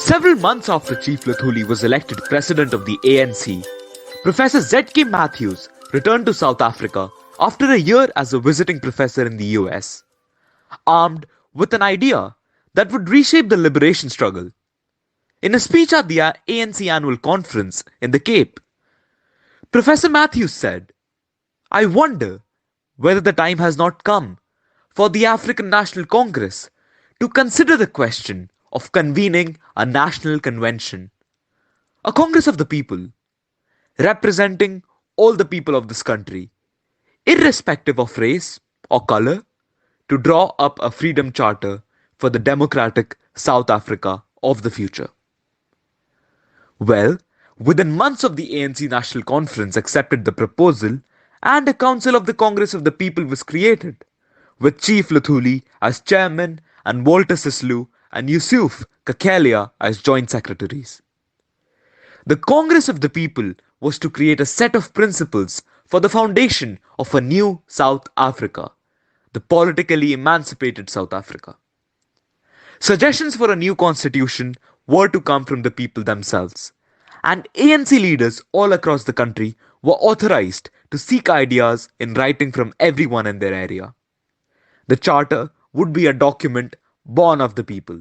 Several months after Chief Luthuli was elected president of the ANC, Professor Z.K. Matthews returned to South Africa after a year as a visiting professor in the US, armed with an idea that would reshape the liberation struggle. In a speech at the ANC annual conference in the Cape, Professor Matthews said, "I wonder whether the time has not come for the African National Congress to consider the question of convening a national convention, a Congress of the people, representing all the people of this country, irrespective of race or color, to draw up a freedom charter for the democratic South Africa of the future." Well, within months of the ANC National Conference accepted the proposal, and a Council of the Congress of the People was created, with Chief Luthuli as chairman and Walter Sisulu and Yusuf Kakelia as joint secretaries. The Congress of the People was to create a set of principles for the foundation of a new South Africa, the politically emancipated South Africa. Suggestions for a new constitution were to come from the people themselves, and ANC leaders all across the country were authorized to seek ideas in writing from everyone in their area. The charter would be a document born of the people.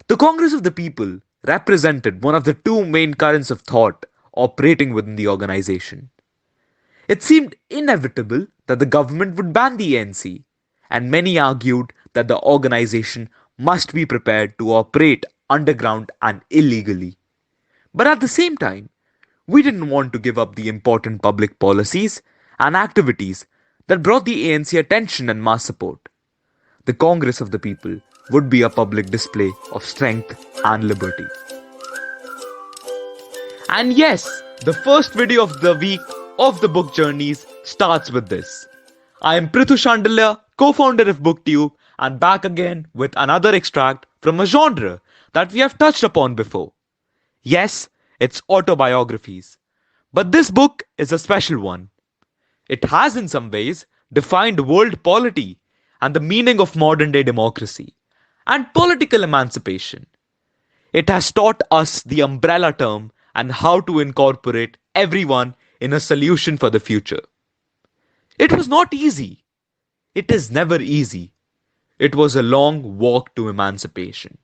The Congress of the People represented one of the two main currents of thought operating within the organization. It seemed inevitable that the government would ban the ANC, and many argued that the organization must be prepared to operate underground and illegally. But at the same time, we didn't want to give up the important public policies and activities that brought the ANC attention and mass support. The Congress of the People would be a public display of strength and liberty. And yes, the first video of the week of the book journeys starts with this. I am Prithu Shandilya, co-founder of BookTube, and back again with another extract from a genre that we have touched upon before. Yes, it's autobiographies. But this book is a special one. It has in some ways defined world polity and the meaning of modern day democracy and political emancipation. It has taught us the umbrella term and how to incorporate everyone in a solution for the future. It was not easy. It is never easy. It was a long walk to emancipation.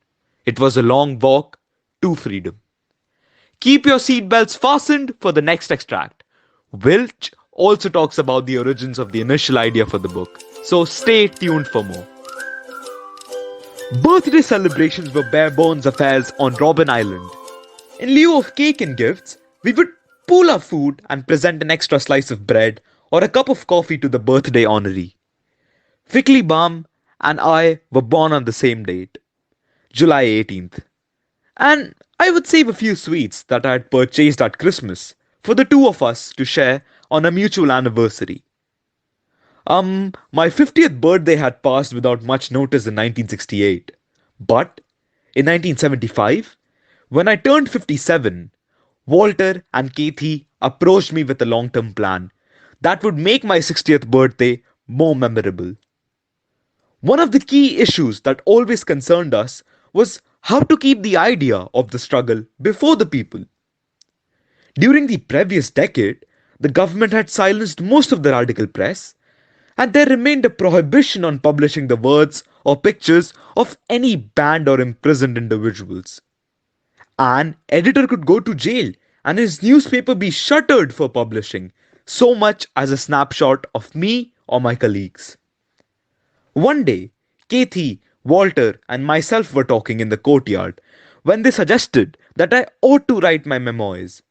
It was a long walk to freedom. Keep your seatbelts fastened for the next extract, which also talks about the origins of the initial idea for the book. So stay tuned for more. Birthday celebrations were bare bones affairs on Robben Island. In lieu of cake and gifts, we would pool our food and present an extra slice of bread or a cup of coffee to the birthday honoree. Fickley Baum and I were born on the same date, July 18th. And I would save a few sweets that I had purchased at Christmas for the two of us to share on a mutual anniversary. My 50th birthday had passed without much notice in 1968. But in 1975, when I turned 57, Walter and Kathy approached me with a long-term plan that would make my 60th birthday more memorable. One of the key issues that always concerned us was how to keep the idea of the struggle before the people. During the previous decade, the government had silenced most of the radical press, and there remained a prohibition on publishing the words or pictures of any banned or imprisoned individuals. An editor could go to jail and his newspaper be shuttered for publishing so much as a snapshot of me or my colleagues. One day, Kathy, Walter, and myself were talking in the courtyard when they suggested that I ought to write my memoirs.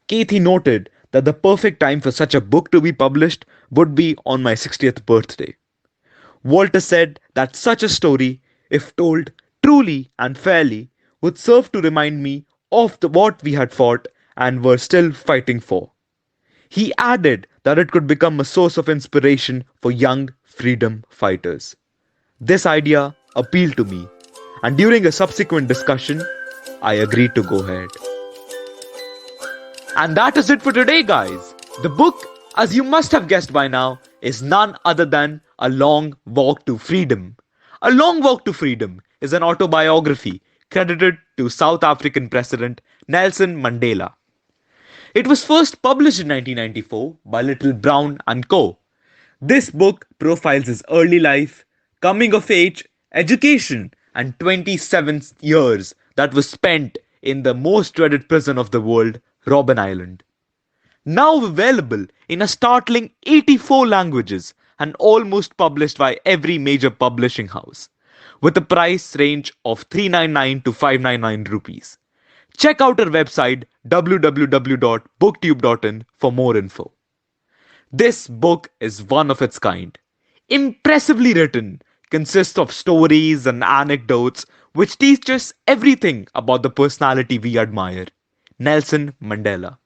Kathy noted that the perfect time for such a book to be published would be on my 60th birthday. Walter said that such a story, if told truly and fairly, would serve to remind me of what we had fought and were still fighting for. He added that it could become a source of inspiration for young freedom fighters. This idea appealed to me, and during a subsequent discussion, I agreed to go ahead. And that is it for today, guys. The book, as you must have guessed by now, is none other than A Long Walk to Freedom. A Long Walk to Freedom is an autobiography credited to South African President Nelson Mandela. It was first published in 1994 by Little Brown and Co. This book profiles his early life, coming of age, education, and 27 years that was spent in the most dreaded prison of the world, Robben Island. Now available in a startling 84 languages and almost published by every major publishing house, with a price range of 399 to 599 rupees. Check out our website www.booktube.in for more info. This book is one of its kind. Impressively written, consists of stories and anecdotes which teach us everything about the personality we admire, Nelson Mandela.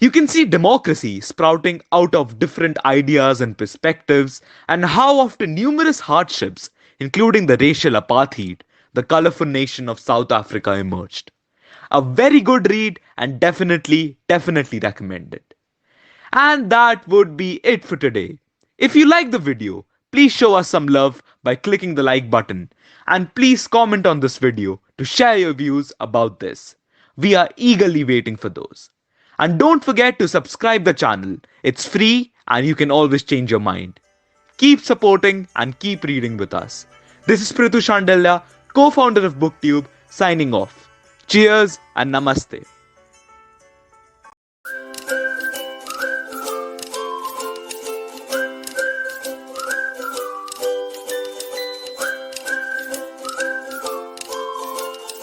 You can see democracy sprouting out of different ideas and perspectives, and how after numerous hardships, including the racial apartheid, the colourful nation of South Africa emerged. A very good read and definitely recommended. And that would be it for today. If you like the video, please show us some love by clicking the like button, and please comment on this video to share your views about this. We are eagerly waiting for those. And don't forget to subscribe the channel. It's free and you can always change your mind. Keep supporting and keep reading with us. This is Prithu Shandilya, co-founder of BookTube, signing off. Cheers and namaste.